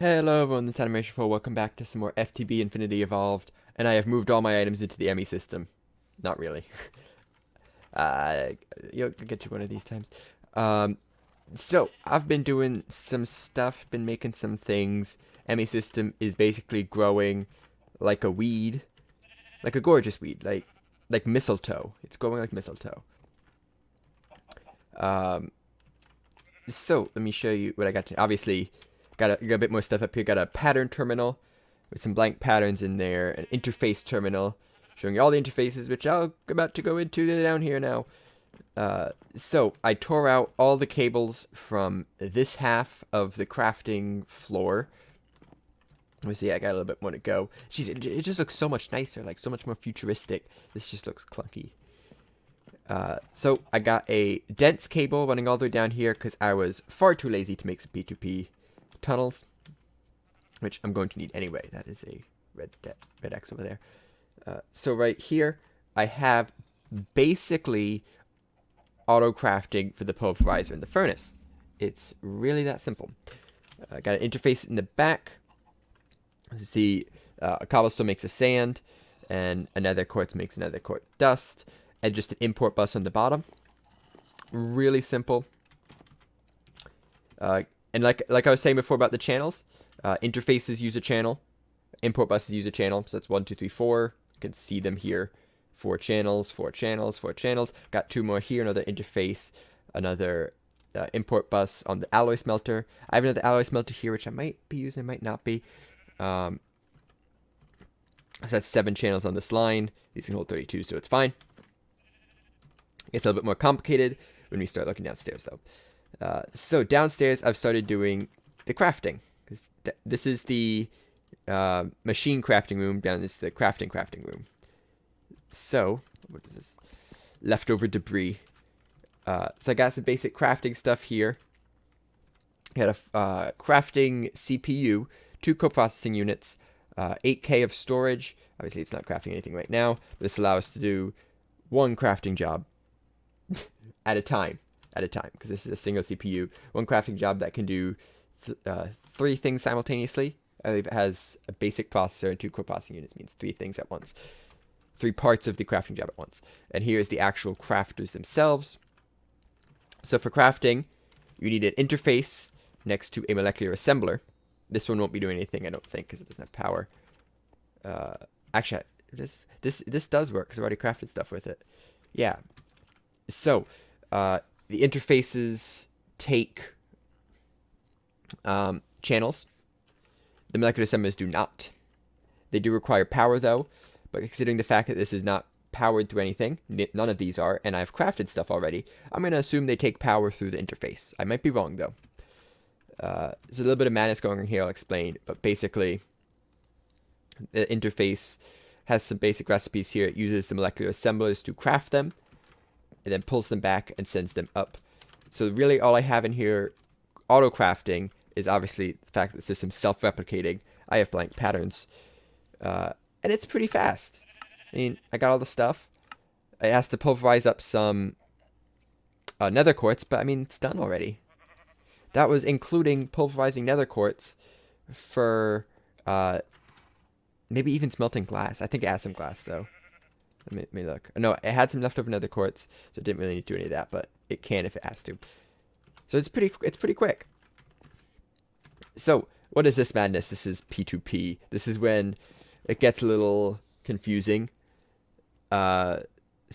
Hello everyone, this is Animation 4. Welcome back to some more FTB Infinity Evolved, and I have moved all my items into the ME system. Not really. You'll get you one of these times. So, I've been doing some stuff, been making some things. ME system is basically growing like a weed. Like a gorgeous weed, like mistletoe. It's growing like mistletoe. So, let me show you what I got. Obviously, got a bit more stuff up here. Got a pattern terminal with some blank patterns in there. An interface terminal showing you all the interfaces, which I'm about to go into down here now. So I tore out all the cables from this half of the crafting floor. Let me see, I got a little bit more to go. Jeez, it just looks so much nicer, like so much more futuristic. This just looks clunky. So I got a dense cable running all the way down here because I was far too lazy to make some P2P tunnels, which I'm going to need anyway. That is a red X over there. So right here, I have basically auto crafting for the pulverizer and the furnace. It's really that simple. I got an interface in the back. As you see, a cobblestone makes a sand, and another quartz makes another quartz dust, and just an import bus on the bottom. Really simple. And like I was saying before about the channels, interfaces use a channel, import buses use a channel. So that's 1, 2, 3, 4. You can see them here. 4 channels, 4 channels, 4 channels. Got 2 more here, another interface, another import bus on the alloy smelter. I have another alloy smelter here, which I might be using, might not be. So that's 7 channels on this line. These can hold 32, so it's fine. It's a little bit more complicated when we start looking downstairs, though. So downstairs, I've started doing the crafting. Because this is the machine crafting room. Down is the crafting room. So, what is this? Leftover debris. So I got some basic crafting stuff here. I got a crafting CPU, 2 co-processing units, 8K of storage. Obviously, it's not crafting anything right now, but this allows us to do 1 crafting job at a time. Because this is a single CPU. 1 crafting job that can do 3 things simultaneously. I believe it has a basic processor and 2 co-processing units, means 3 things at once. 3 parts of the crafting job at once. And here's the actual crafters themselves. So for crafting, you need an interface next to a molecular assembler. This one won't be doing anything, I don't think, because it doesn't have power. Actually, this does work, because I've already crafted stuff with it. Yeah. So, the interfaces take channels. The molecular assemblers do not. They do require power, though. But considering the fact that this is not powered through anything, none of these are, and I've crafted stuff already, I'm going to assume they take power through the interface. I might be wrong, though. There's a little bit of madness going on here, I'll explain, but basically, the interface has some basic recipes here. It uses the molecular assemblers to craft them, and then pulls them back and sends them up. So really all I have in here, auto-crafting, is obviously the fact that the system's self-replicating. I have blank patterns. And it's pretty fast. I mean, I got all the stuff. It has to pulverize up some nether quartz, but I mean, it's done already. That was including pulverizing nether quartz for maybe even smelting glass. I think it has some glass, though. Let me look. No, it had some leftover nether quartz, so it didn't really need to do any of that, but it can if it has to. So it's pretty quick. So, what is this madness? This is P2P. This is when it gets a little confusing. So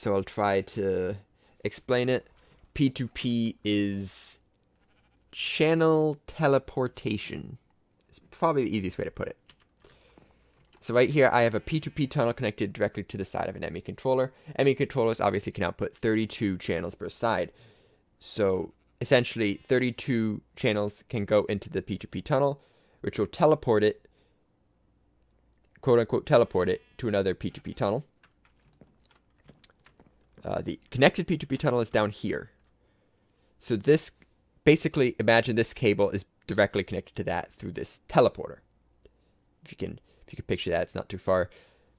I'll try to explain it. P2P is channel teleportation. It's probably the easiest way to put it. So right here, I have a P2P tunnel connected directly to the side of an ME controller. ME controllers obviously can output 32 channels per side. So essentially, 32 channels can go into the P2P tunnel, which will teleport it, quote-unquote teleport it, to another P2P tunnel. The connected P2P tunnel is down here. So this, basically, imagine this cable is directly connected to that through this teleporter. If you can picture that, it's not too far.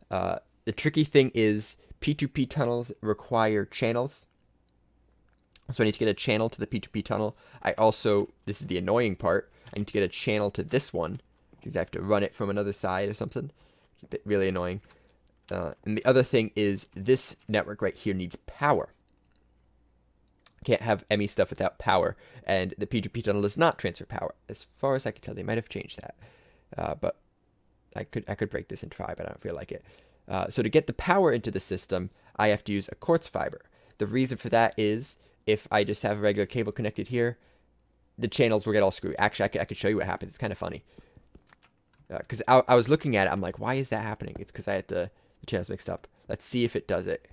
The tricky thing is P2P tunnels require channels. So I need to get a channel to the P2P tunnel. This is the annoying part, I need to get a channel to this one because I have to run it from another side or something. It's a bit really annoying. And the other thing is this network right here needs power. Can't have ME stuff without power, and the P2P tunnel does not transfer power. As far as I can tell, they might have changed that, but I could break this and try, but I don't feel like it. So to get the power into the system, I have to use a quartz fiber. The reason for that is if I just have a regular cable connected here, the channels will get all screwed. Actually, I could show you what happens. It's kind of funny. Because I was looking at it, I'm like, why is that happening? It's because I had the channels mixed up. Let's see if it does it.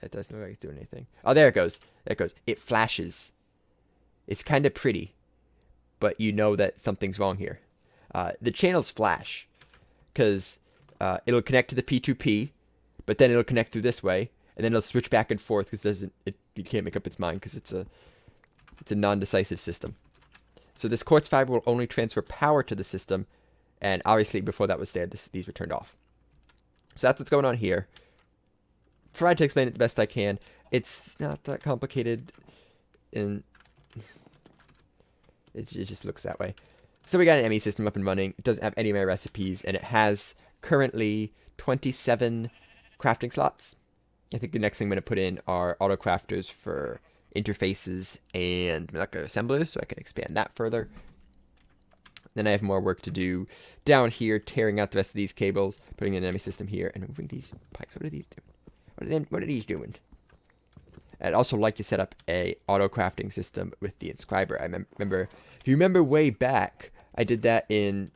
It doesn't look like it's doing anything. Oh, there it goes. There it goes. It flashes. It's kind of pretty, but you know that something's wrong here. The channels flash because it'll connect to the P2P, but then it'll connect through this way, and then it'll switch back and forth because you can't make up its mind because it's a non-decisive system. So this quartz fiber will only transfer power to the system, and obviously before that was there, these were turned off. So that's what's going on here. Tried to explain it the best I can. It's not that complicated, and it just looks that way. So we got an ME system up and running. It doesn't have any of my recipes, and it has currently 27 crafting slots. I think the next thing I'm going to put in are auto crafters for interfaces and molecular assemblers, so I can expand that further. Then I have more work to do down here, tearing out the rest of these cables, putting in an ME system here, and moving these pipes. What are these doing? What are these doing? I'd also like to set up a auto crafting system with the inscriber. I remember, if you remember way back, I did that in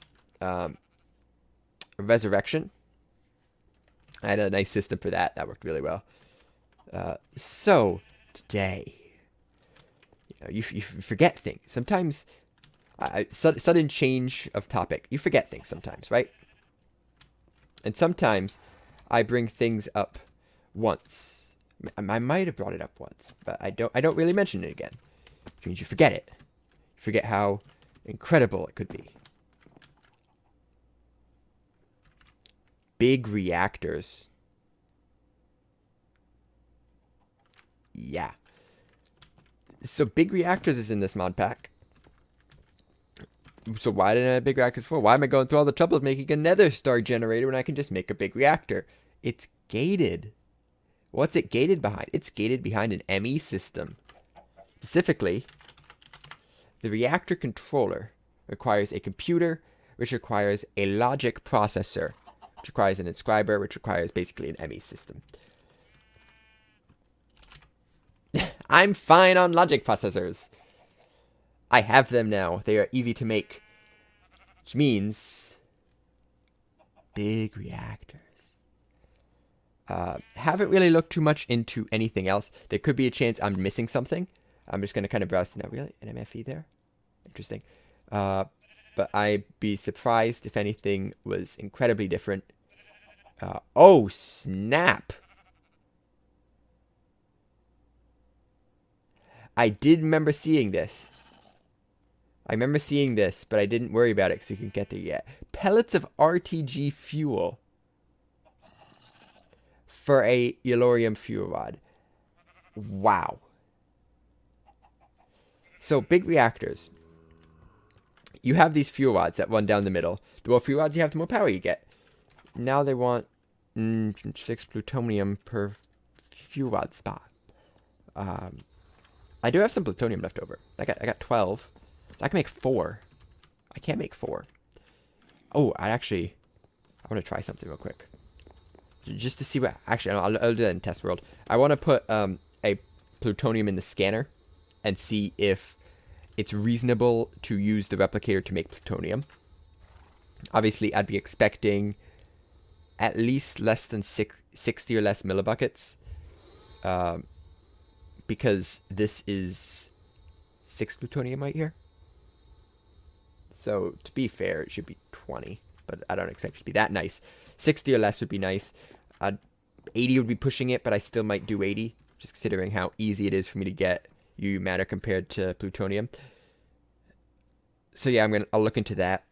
Resurrection. I had a nice system for that. That worked really well. So today, you forget things. Sometimes, sudden change of topic. You forget things sometimes, right? And sometimes I bring things up once. I might have brought it up once, but I don't really mention it again. Which means you forget it. You forget how incredible it could be. Big reactors. Yeah. So big reactors is in this mod pack. So why didn't I have big reactors before? Why am I going through all the trouble of making a nether star generator when I can just make a big reactor? It's gated. What's it gated behind? It's gated behind an ME system. Specifically, the reactor controller requires a computer, which requires a logic processor, which requires an inscriber, which requires basically an ME system. I'm fine on logic processors. I have them now. They are easy to make, which means big reactors. Haven't really looked too much into anything else. There could be a chance I'm missing something. I'm just going to kind of browse. No, really? An MFE there? Interesting. But I'd be surprised if anything was incredibly different. Oh, snap. I did remember seeing this. I remember seeing this, but I didn't worry about it because we couldn't get there yet. Pellets of RTG fuel for a yellorium fuel rod. Wow. So, big reactors. You have these fuel rods that run down the middle. The more fuel rods you have, the more power you get. Now they want 6 plutonium per fuel rod spot. I do have some plutonium left over. I got 12. So I can make 4. I can't make 4. Oh, I want to try something real quick. Just to see what... Actually, I'll do that in test world. I want to put a plutonium in the scanner and see if it's reasonable to use the replicator to make plutonium. Obviously, I'd be expecting at least less than 60 or less millibuckets. Because this is 6 plutonium right here. So, to be fair, it should be 20. But I don't expect it to be that nice. 60 or less would be nice. 80 would be pushing it, but I still might do 80. Just considering how easy it is for me to get UU matter compared to plutonium. So yeah, I'll look into that.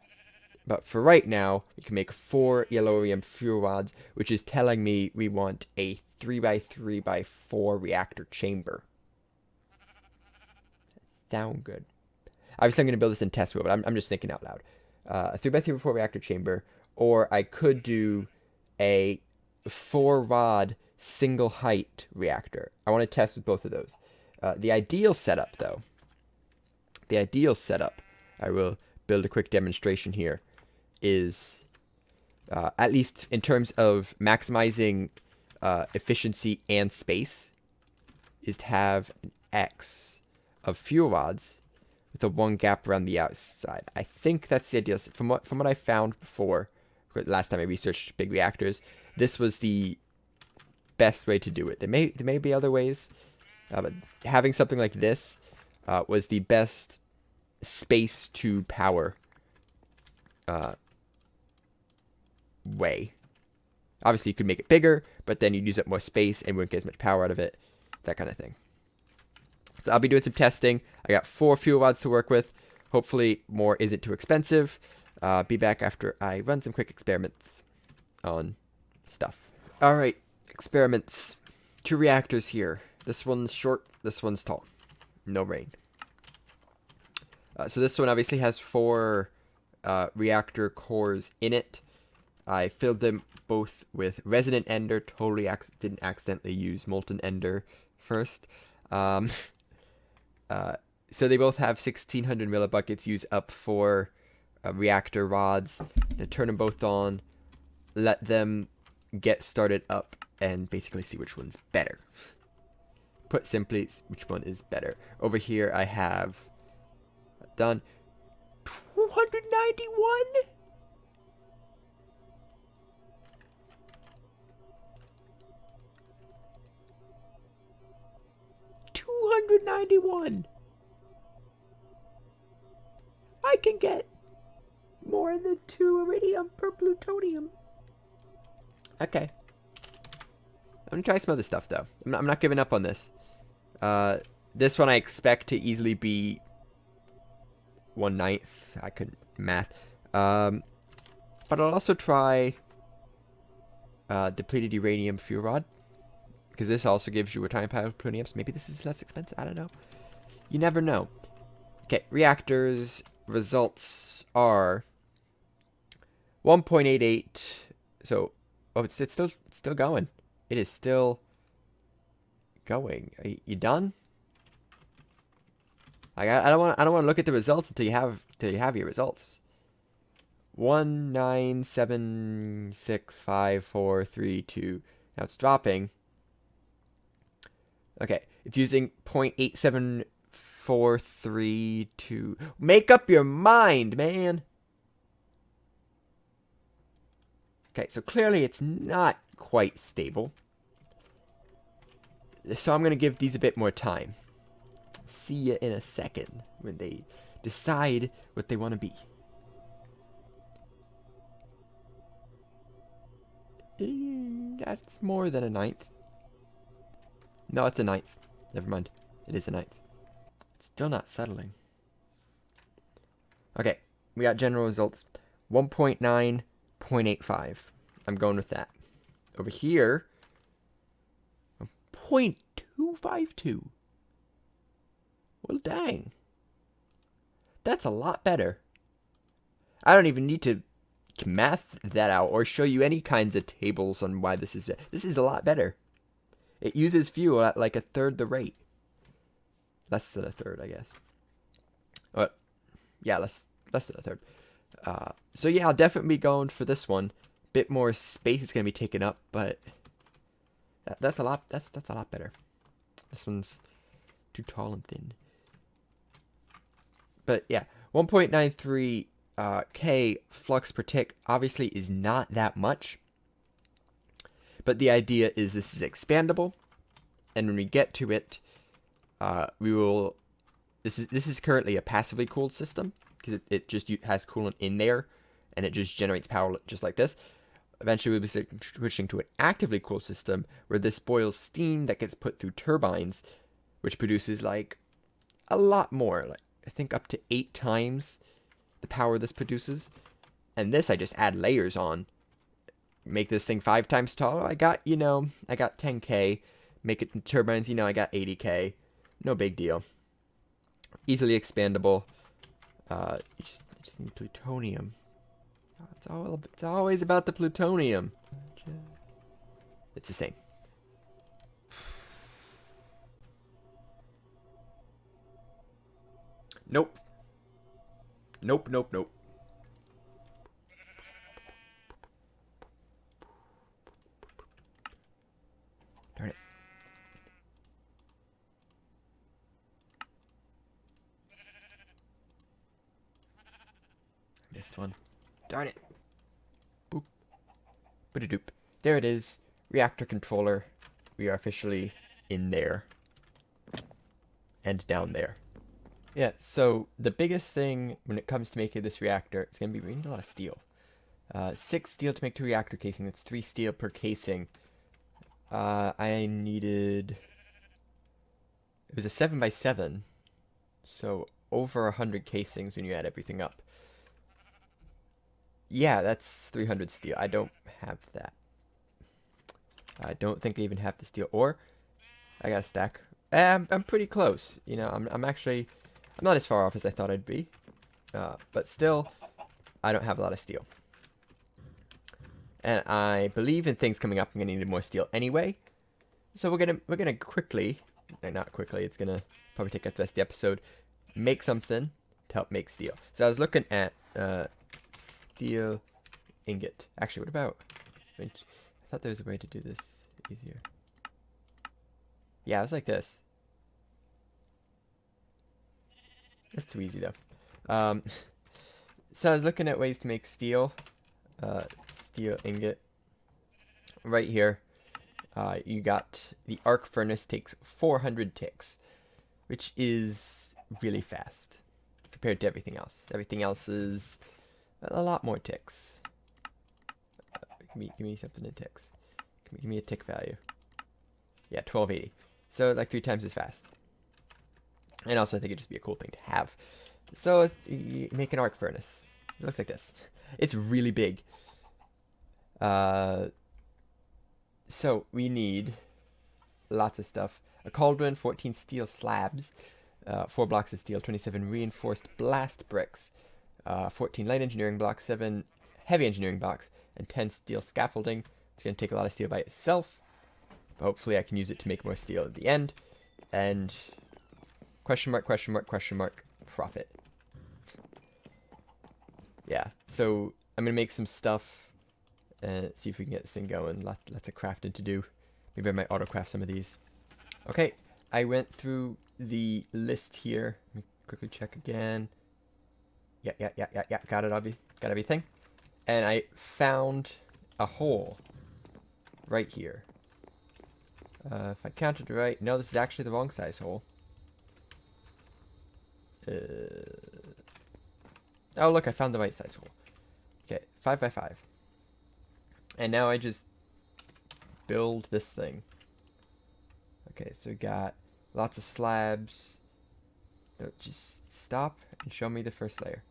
But for right now, we can make 4 yellorium fuel rods, which is telling me we want a 3x3x4 reactor chamber. Sound good. Obviously, I'm going to build this in test world, but I'm just thinking out loud. a 3x3x4 reactor chamber, or I could do a 4-rod single height reactor. I want to test with both of those. The ideal setup, though, I will build a quick demonstration here, is at least in terms of maximizing efficiency and space, is to have an X of fuel rods with a 1 gap around the outside. I think that's the ideal. From what I found before, last time I researched big reactors, this was the best way to do it. There may be other ways, but having something like this was the best space to power way. Obviously, you could make it bigger, but then you'd use up more space and wouldn't get as much power out of it. That kind of thing. So I'll be doing some testing. I got 4 fuel rods to work with. Hopefully, more isn't too expensive. Be back after I run some quick experiments on stuff. All right, experiments. 2 reactors here. This one's short. This one's tall. No rain. So this one obviously has 4 reactor cores in it. I filled them both with resonant ender. Totally didn't accidentally use molten ender first. So they both have 1600 millibuckets. Use up 4 reactor rods. To turn them both on, let them get started up, and basically see which one's better. Put simply, which one is better. Over here I have done 291. I can get more than 2 iridium per plutonium. Okay. I'm gonna try some other stuff though. I'm not giving up on this. This one I expect to easily be 1/9. I couldn't math. But I'll also try depleted uranium fuel rod, because this also gives you a time pile of plutonium. So maybe this is less expensive. I don't know. You never know. Okay, reactors results are 1.88. So, oh, it's still going. It is still going. Are you done? I don't want to look at the results until you have your results. 1976543 Now it's dropping. Okay, it's using 0.87432. Make up your mind, man. Okay, so clearly it's not quite stable. So I'm going to give these a bit more time. See you in a second when they decide what they want to be. That's more than a 9th. No, it's a 9th. Never mind. It is a 9th. It's still not settling. Okay, we got general results. 1.9, 0.85. I'm going with that. Over here, 0.252. Well, dang. That's a lot better. I don't even need to math that out or show you any kinds of tables on why this is a lot better. It uses fuel at like 1/3 the rate. Less than 1/3, I guess. Yeah, less than 1/3. So yeah, I'll definitely be going for this one. Bit more space is gonna be taken up, but that's a lot. That's a lot better. This one's too tall and thin. But yeah, 1.93 K flux per tick obviously is not that much. But the idea is this is expandable, and when we get to it, we will. This is currently a passively cooled system because it just has coolant in there, and it just generates power just like this. Eventually, we'll be switching to an actively cooled system where this boils steam that gets put through turbines, which produces like a lot more, like I think up to 8 times the power this produces. And this I just add layers on. Make this thing 5 times taller. I got 10K. Make it turbines, I got 80K. No big deal. Easily expandable. You Just need plutonium. It's always about the plutonium. It's the same. Nope. Nope, nope, nope. Darn it. Missed one. Darn it. Boop. Ba-da-doop. There it is. Reactor controller. We are officially in there. And down there. Yeah, so the biggest thing when it comes to making this reactor, it's going to be, we need a lot of steel. 6 steel to make 2 reactor casing. That's 3 steel per casing. I needed... It was a 7x7. So over 100 casings when you add everything up. Yeah, that's 300 steel. I don't have that. I don't think I even have the steel ore. I got a stack. I'm pretty close. You know, I'm actually... I'm not as far off as I thought I'd be. But still, I don't have a lot of steel. And I believe in things coming up, I'm gonna need more steel anyway. So we're gonna quickly, not quickly, it's gonna probably take up the rest of the episode, make something to help make steel. So I was looking at steel ingot. Actually, what about? I thought there was a way to do this easier. Yeah, it was like this. That's too easy though. So I was looking at ways to make steel. Steel ingot. Right here. You got the arc furnace takes 400 ticks, which is really fast compared to everything else. Everything else is a lot more ticks. Give me something in ticks. Give me a tick value. Yeah, 1280. So like 3 times as fast. And also I think it'd just be a cool thing to have. So you make an arc furnace. It looks like this. It's really big. So we need lots of stuff. A cauldron, 14 steel slabs, 4 blocks of steel, 27 reinforced blast bricks, 14 light engineering blocks, 7 heavy engineering blocks, and 10 steel scaffolding. It's going to take a lot of steel by itself, but hopefully I can use it to make more steel at the end. And question mark, question mark, question mark, profit. Yeah, so I'm going to make some stuff and see if we can get this thing going. Lots of crafting to do. Maybe I might auto-craft some of these. Okay, I went through the list here. Let me quickly check again. Yeah. Got it, got everything. And I found a hole right here. If I counted right, no, this is actually the wrong size hole. Oh, look, I found the right size hole. Okay, 5x5. And now I just build this thing. Okay, so we got lots of slabs. No, just stop and show me the first layer.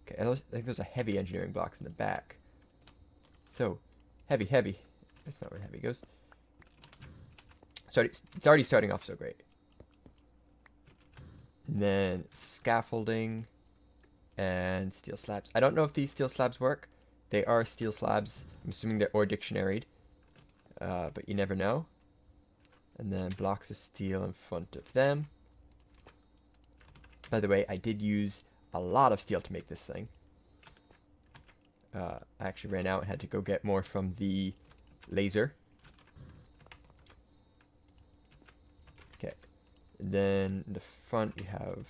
Okay, I think there's a heavy engineering blocks in the back. So, heavy. That's not where heavy goes. So it's already starting off so great. And then scaffolding and steel slabs. I don't know if these steel slabs work. They are steel slabs. I'm assuming they're ore dictionaried. But you never know. And then blocks of steel in front of them. By the way, I did use a lot of steel to make this thing. I actually ran out and had to go get more from the laser. Okay. And then in the front you have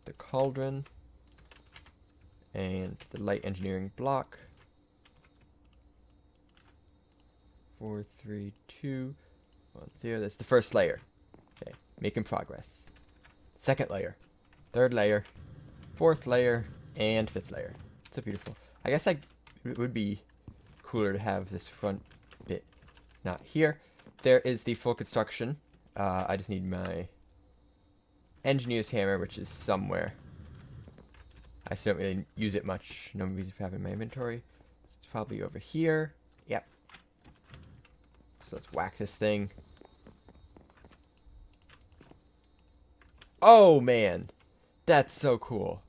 the cauldron and the light engineering block. 4, 3, 2, 1, 0. That's the first layer. Okay, making progress. Second layer, third layer, fourth layer, and fifth layer. So beautiful. I guess it would be cooler to have this front bit not here. There is the full construction. I just need my engineer's hammer, which is somewhere. I still don't really use it much. No reason for having my inventory. It's probably over here. Yep. So let's whack this thing. Oh man, that's so cool.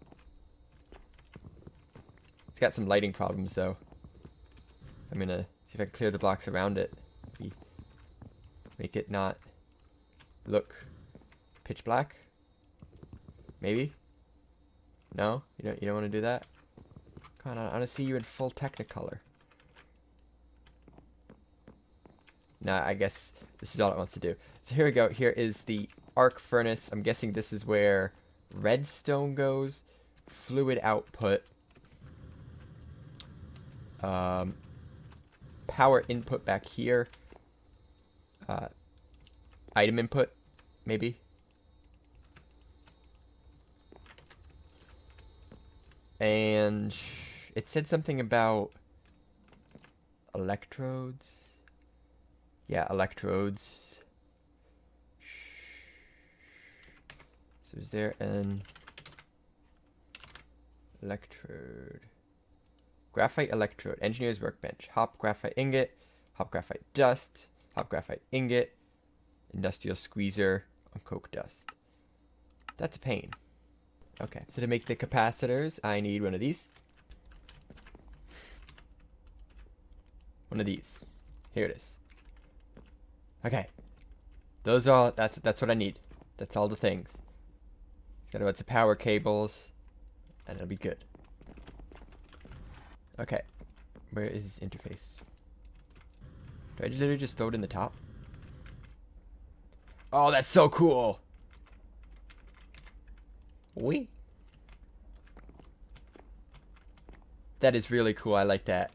It's got some lighting problems, though. I'm going to see if I can clear the blocks around it. Maybe make it not look pitch black. Maybe? No? You don't want to do that? Come on, I want to see you in full Technicolor. Nah, I guess this is all it wants to do. So here we go. Here is the arc furnace. I'm guessing this is where redstone goes. Fluid output. Power input back here. Item input, maybe. And it said something about electrodes. Yeah, electrodes. So is there an electrode? Graphite electrode. Engineer's workbench. Hop graphite ingot. Hop graphite dust. Hop graphite ingot. Industrial squeezer on coke dust. That's a pain. Okay, so to make the capacitors, I need one of these. One of these. Here it is. Okay. Those are, that's what I need. That's all the things. Got a bunch of power cables, and it'll be good. Okay. Where is this interface? Do I literally just throw it in the top? Oh, that's so cool! Wee. That is really cool. I like that.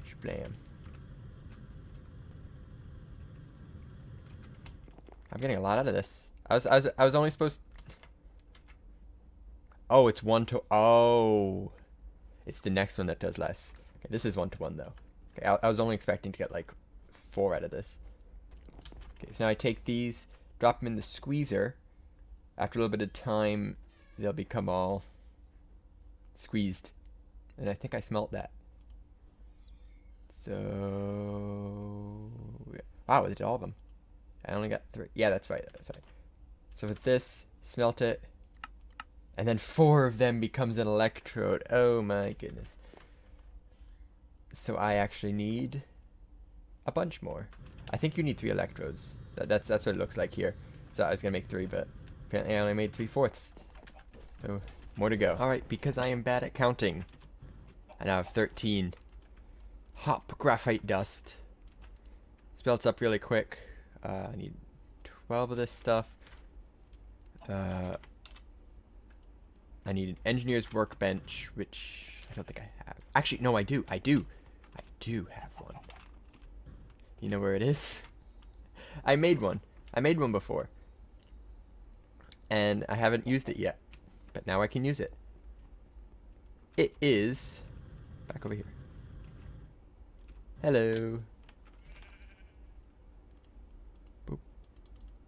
Shablam. I'm getting a lot out of this. I was only supposed. Oh, it's 1-to. Oh, it's the next one that does less. Okay, this is 1-to-1 though. Okay, I was only expecting to get like 4 out of this. Okay, so now I take these, drop them in the squeezer. After a little bit of time, they'll become all squeezed. And I think I smelt that. So, yeah. Wow, I did all of them. I only got 3. Yeah, that's right. That's right. So with this, smelt it. And then 4 of them becomes an electrode. Oh my goodness. So I actually need a bunch more. I think you need 3 electrodes. That's what it looks like here. So I was going to make 3, but apparently I only made 3/4. So more to go. Alright, because I am bad at counting, I now have 13. Hop graphite dust. Smelts up really quick. I need 12 of this stuff. I need an engineer's workbench, which I don't think I have. Actually, no, I do. I do have one. You know where it is? I made one. I made one before. And I haven't used it yet. But now I can use it. It is back over here. Hello. Boop.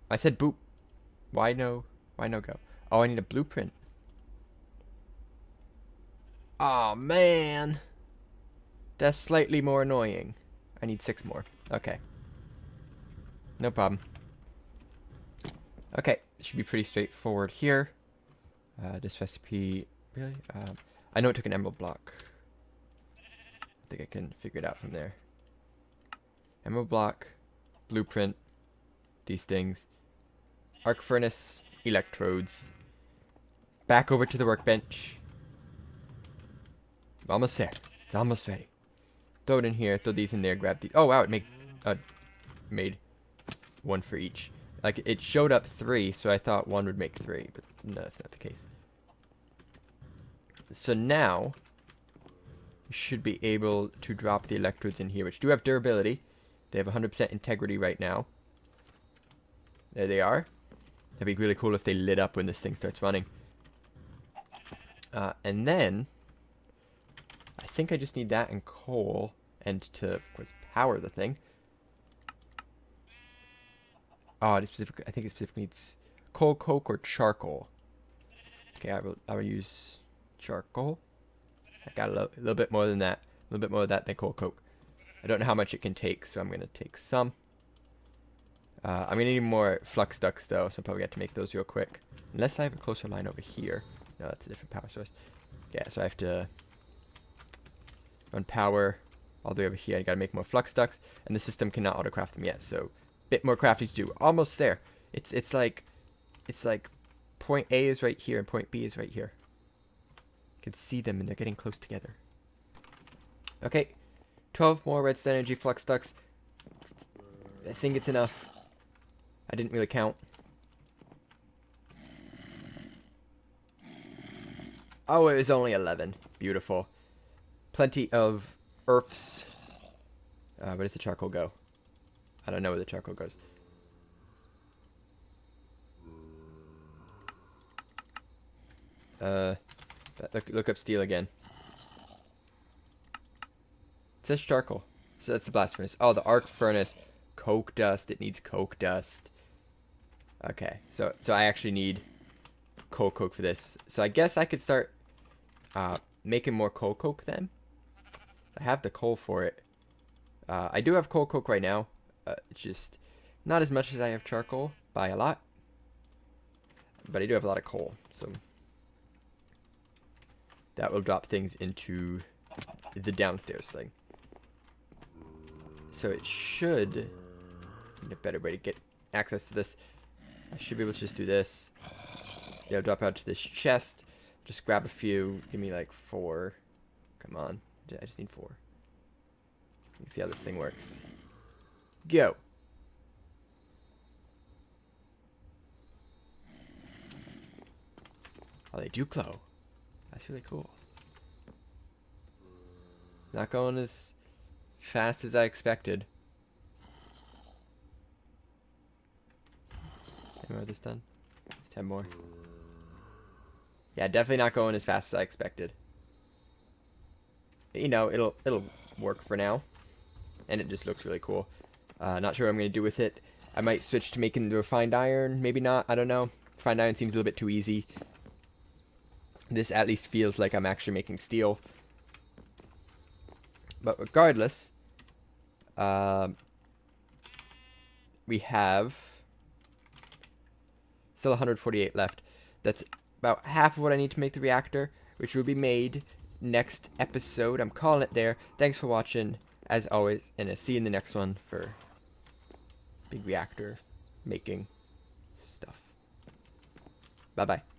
I said boop. Why no go? Oh, I need a blueprint. Oh man. That's slightly more annoying. I need 6 more. Okay. No problem. Okay, it should be pretty straightforward here. This recipe, really? I know it took an emerald block. I think I can figure it out from there. Emerald block, blueprint, these things. Arc furnace, electrodes. Back over to the workbench. Almost there. It's almost ready. Throw it in here, throw these in there, grab these. Oh wow, it made 1 for each. Like, it showed up 3, so I thought 1 would make 3, but no, that's not the case. So now, we should be able to drop the electrodes in here, which do have durability. They have 100% integrity right now. There they are. That'd be really cool if they lit up when this thing starts running. And then, I think I just need that and coal, and to, of course, power the thing. Oh, I think it specifically needs coal, coke, or charcoal. Okay, I will use charcoal. I got a little bit more than that. A little bit more of that than coal, coke. I don't know how much it can take, so I'm going to take some. I'm going to need more flux ducts, though, so I'm probably going to have to make those real quick. Unless I have a closer line over here. No, that's a different power source. Yeah, so I have to run power all the way over here. I gotta make more flux ducts, and the system cannot autocraft them yet, so bit more crafting to do. Almost there. It's like point A is right here and point B is right here. You can see them and they're getting close together. Okay, 12 more redstone energy flux ducts. I think it's enough. I didn't really count. Oh, it was only 11. Beautiful. Plenty of earths. Where does the charcoal go? I don't know where the charcoal goes. Look up steel again. It says charcoal. So that's the blast furnace. Oh, the arc furnace. Coke dust. It needs coke dust. Okay, so I actually need coke for this. So I guess I could start making more coke then. I have the coal for it. I do have coke right now. It's just not as much as I have charcoal by a lot. But I do have a lot of coal, so that will drop things into the downstairs thing. So it should need a better way to get access to this. I should be able to just do this. Yeah, drop out to this chest. Just grab a few. Give me like 4. Come on. I just need 4. Let's see how this thing works. Go. Oh, they do glow. That's really cool. Not going as fast as I expected. Any more this done? Just 10 more. Yeah, definitely not going as fast as I expected. You know, it'll work for now. And it just looks really cool. Not sure what I'm going to do with it. I might switch to making the refined iron. Maybe not. I don't know. Refined iron seems a little bit too easy. This at least feels like I'm actually making steel. But regardless, we have still 148 left. That's about half of what I need to make the reactor, which will be made next episode. I'm calling it there. Thanks for watching, as always, and I'll see you in the next one for big reactor making stuff. Bye-bye.